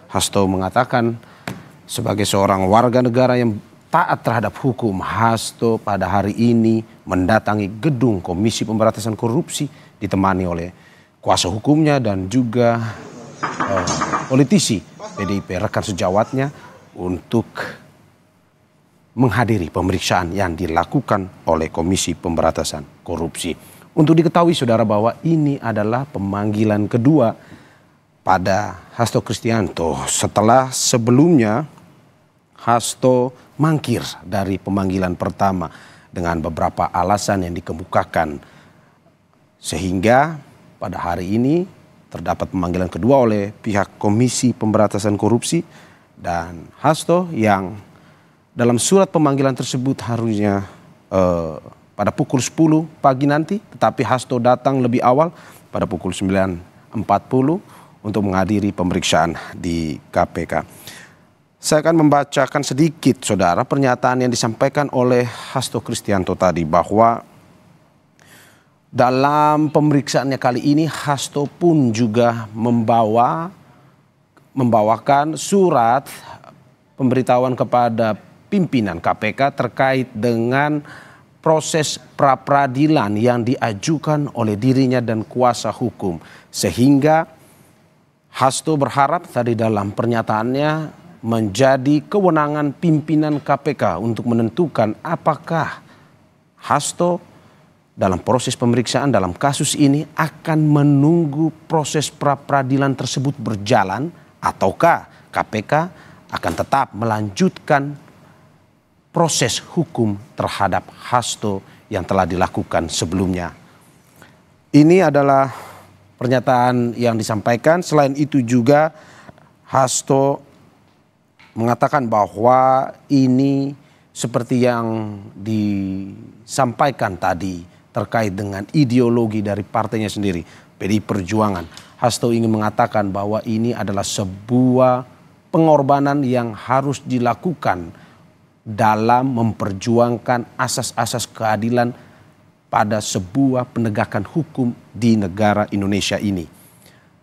Hasto mengatakan sebagai seorang warga negara yang taat terhadap hukum, Hasto pada hari ini mendatangi gedung Komisi Pemberantasan Korupsi ditemani oleh kuasa hukumnya dan juga politisi PDIP rekan sejawatnya untuk menghadiri pemeriksaan yang dilakukan oleh Komisi Pemberantasan Korupsi. Untuk diketahui saudara bahwa ini adalah pemanggilan kedua pada Hasto Kristianto setelah sebelumnya Hasto mangkir dari pemanggilan pertama dengan beberapa alasan yang dikemukakan. Sehingga pada hari ini terdapat pemanggilan kedua oleh pihak Komisi Pemberantasan Korupsi dan Hasto yang dalam surat pemanggilan tersebut harusnya pada pukul 10 pagi nanti, tetapi Hasto datang lebih awal pada pukul 9.40 untuk menghadiri pemeriksaan di KPK. Saya akan membacakan sedikit saudara pernyataan yang disampaikan oleh Hasto Kristianto tadi, bahwa dalam pemeriksaannya kali ini Hasto pun juga membawakan surat pemberitahuan kepada pimpinan KPK terkait dengan proses pra-peradilan yang diajukan oleh dirinya dan kuasa hukum. Sehingga Hasto berharap tadi dalam pernyataannya menjadi kewenangan pimpinan KPK untuk menentukan apakah Hasto dalam proses pemeriksaan dalam kasus ini akan menunggu proses pra-peradilan tersebut berjalan ataukah KPK akan tetap melanjutkan proses hukum terhadap Hasto yang telah dilakukan sebelumnya. Ini adalah pernyataan yang disampaikan. Selain itu juga Hasto mengatakan bahwa ini seperti yang disampaikan tadi terkait dengan ideologi dari partainya sendiri, PDI Perjuangan. Hasto ingin mengatakan bahwa ini adalah sebuah pengorbanan yang harus dilakukan dalam memperjuangkan asas-asas keadilan pada sebuah penegakan hukum di negara Indonesia ini.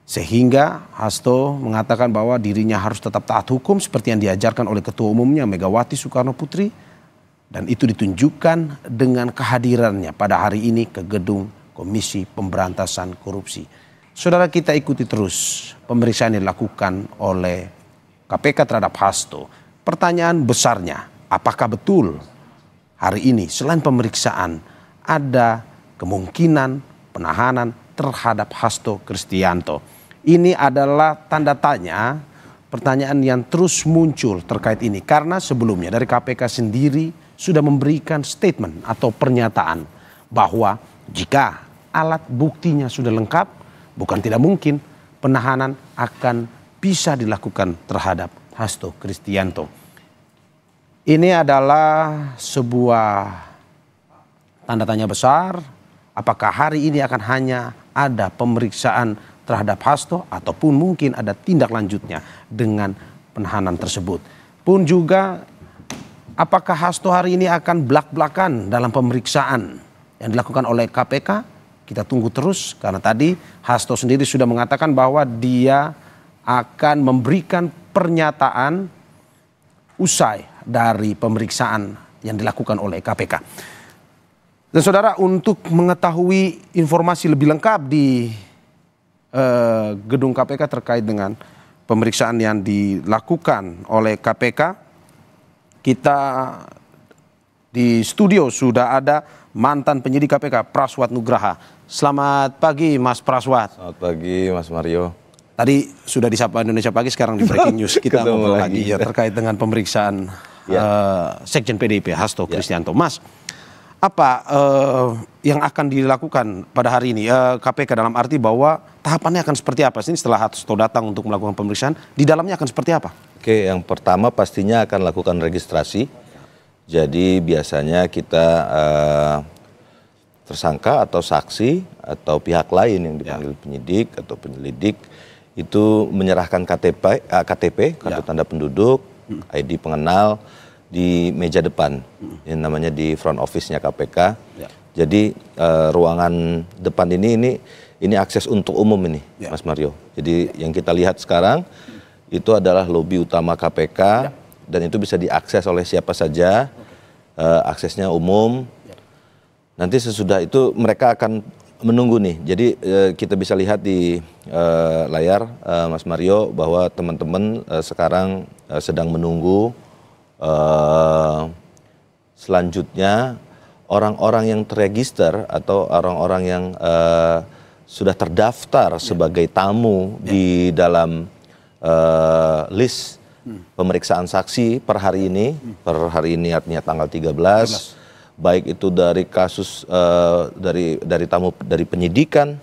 Sehingga Hasto mengatakan bahwa dirinya harus tetap taat hukum seperti yang diajarkan oleh Ketua Umumnya Megawati Soekarno Putri. Dan itu ditunjukkan dengan kehadirannya pada hari ini ke gedung Komisi Pemberantasan Korupsi. Saudara, kita ikuti terus pemeriksaan yang dilakukan oleh KPK terhadap Hasto. Pertanyaan besarnya, apakah betul hari ini selain pemeriksaan ada kemungkinan penahanan terhadap Hasto Kristianto? Ini adalah tanda tanya, pertanyaan yang terus muncul terkait ini. Karena sebelumnya dari KPK sendiri sudah memberikan statement atau pernyataan bahwa jika alat buktinya sudah lengkap, bukan tidak mungkin penahanan akan bisa dilakukan terhadap Hasto Kristianto. Ini adalah sebuah tanda tanya besar, apakah hari ini akan hanya ada pemeriksaan terhadap Hasto ataupun mungkin ada tindak lanjutnya dengan penahanan tersebut. Pun juga apakah Hasto hari ini akan belak-belakan dalam pemeriksaan yang dilakukan oleh KPK? Kita tunggu terus karena tadi Hasto sendiri sudah mengatakan bahwa dia akan memberikan pernyataan usai dari pemeriksaan yang dilakukan oleh KPK. Dan saudara, untuk mengetahui informasi lebih lengkap di gedung KPK terkait dengan pemeriksaan yang dilakukan oleh KPK, kita di studio sudah ada mantan penyidik KPK Praswat Nugraha. Selamat pagi Mas Praswat. Selamat pagi Mas Mario. Tadi sudah disapa Indonesia Pagi, sekarang di Breaking News kita ngobrol lagi ya terkait dengan pemeriksaan Sekjen PDIP Hasto Kristianto. Mas, apa yang akan dilakukan pada hari ini KPK, dalam arti bahwa tahapannya akan seperti apa sih setelah Hasto datang untuk melakukan pemeriksaan, di dalamnya akan seperti apa? Oke, yang pertama pastinya akan lakukan registrasi. Jadi biasanya kita tersangka atau saksi atau pihak lain yang dipanggil penyidik atau penyelidik itu menyerahkan KTP, kartu tanda penduduk, ID pengenal di meja depan, yang namanya di front office-nya KPK. Jadi ruangan depan ini akses untuk umum ini, Mas Mario. Jadi yang kita lihat sekarang itu adalah lobi utama KPK dan itu bisa diakses oleh siapa saja, aksesnya umum. Nanti sesudah itu mereka akan menunggu nih. Jadi kita bisa lihat di layar Mas Mario bahwa teman-teman sekarang sedang menunggu selanjutnya orang-orang yang terregister atau orang-orang yang sudah terdaftar sebagai tamu di dalam list pemeriksaan saksi per hari ini artinya tanggal 13, baik itu dari kasus dari tamu dari penyidikan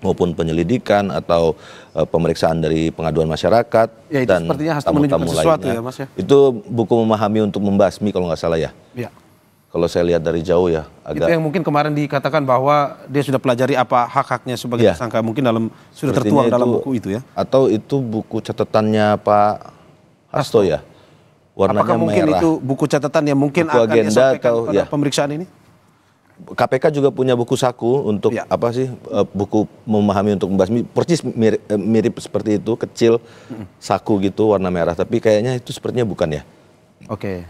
maupun penyelidikan atau pemeriksaan dari pengaduan masyarakat ya, itu dan tamu-tamu lainnya. Ya, Mas, ya? Itu buku memahami untuk membasmi kalau nggak salah ya. Ya. Kalau saya lihat dari jauh ya. Itu yang mungkin kemarin dikatakan bahwa dia sudah pelajari apa hak-haknya sebagai tersangka, mungkin sudah tertuang dalam buku itu ya. Atau itu buku catatannya Pak Hasto ya. Warnanya apakah mungkin merah. itu buku catatan yang mungkin buku akan agenda disampaikan atau pada pemeriksaan ini? KPK juga punya buku saku untuk apa sih, buku memahami untuk membasmi, persis mirip seperti itu, kecil, saku gitu warna merah, tapi kayaknya itu sepertinya bukan ya. Oke.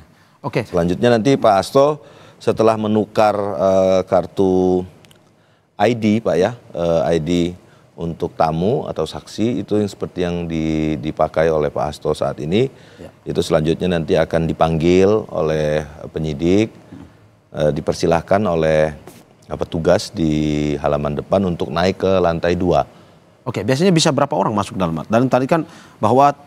Selanjutnya nanti Pak Hasto setelah menukar kartu ID Pak ya, ID untuk tamu atau saksi itu yang seperti yang dipakai oleh Pak Hasto saat ini, itu selanjutnya nanti akan dipanggil oleh penyidik, dipersilahkan oleh petugas di halaman depan untuk naik ke lantai 2. Oke, biasanya bisa berapa orang masuk dalam? Dan tadi kan bahwa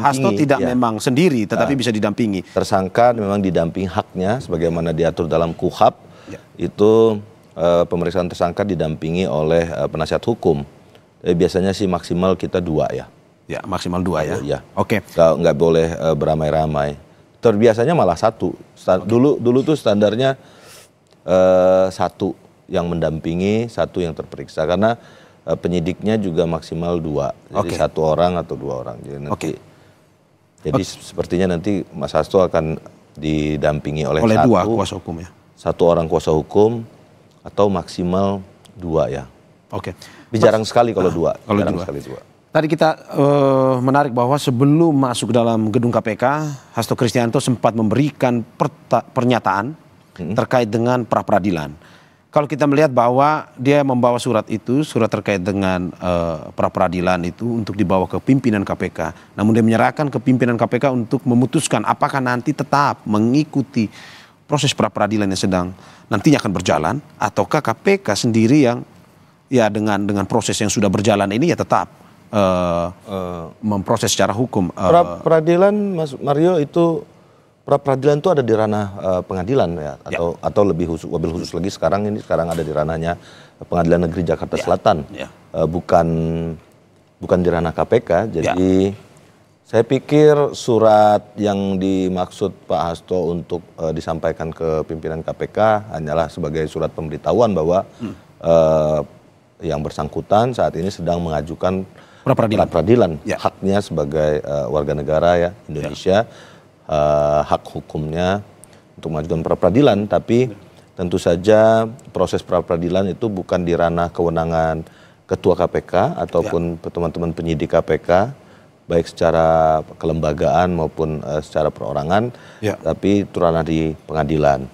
Hasto tidak memang sendiri, tetapi bisa didampingi. Tersangka memang didampingi haknya, sebagaimana diatur dalam KUHP, itu pemeriksaan tersangka didampingi oleh penasihat hukum. Tapi biasanya sih maksimal kita 2 ya. Ya, maksimal 2 ya. Ya. Oke. Nggak boleh beramai-ramai. Terbiasanya malah 1. Dulu tuh standarnya 1 yang mendampingi, 1 yang terperiksa. Karena penyidiknya juga maksimal 2. Jadi 1 orang atau 2 orang. Jadi sepertinya nanti Mas Hasto akan didampingi oleh 2 kuasa hukum ya. 1 orang kuasa hukum atau maksimal 2 ya. Oke. Jarang sekali kalau 2. Kalau jarang 2. sekali 2. Tadi kita menarik bahwa sebelum masuk dalam gedung KPK, Hasto Kristianto sempat memberikan pernyataan terkait dengan pra-peradilan. Kalau kita melihat bahwa dia membawa surat terkait dengan pra-peradilan itu untuk dibawa ke pimpinan KPK. Namun dia menyerahkan ke pimpinan KPK untuk memutuskan apakah nanti tetap mengikuti proses pra-peradilan yang sedang nantinya akan berjalan, ataukah KPK sendiri yang ya dengan proses yang sudah berjalan ini ya tetap memproses secara hukum. Pra-peradilan Mas Mario itu, pra-peradilan itu ada di ranah pengadilan ya, atau lebih khusus lagi sekarang ada di ranahnya Pengadilan Negeri Jakarta Selatan, bukan di ranah KPK. Jadi saya pikir surat yang dimaksud Pak Hasto untuk disampaikan ke pimpinan KPK hanyalah sebagai surat pemberitahuan bahwa yang bersangkutan saat ini sedang mengajukan pra-peradilan, haknya sebagai warga negara ya Indonesia. Hak hukumnya untuk mengajukan pra-peradilan, tapi tentu saja proses pra-peradilan itu bukan di ranah kewenangan Ketua KPK ataupun teman-teman penyidik KPK, baik secara kelembagaan maupun secara perorangan, tapi itu ranah di pengadilan.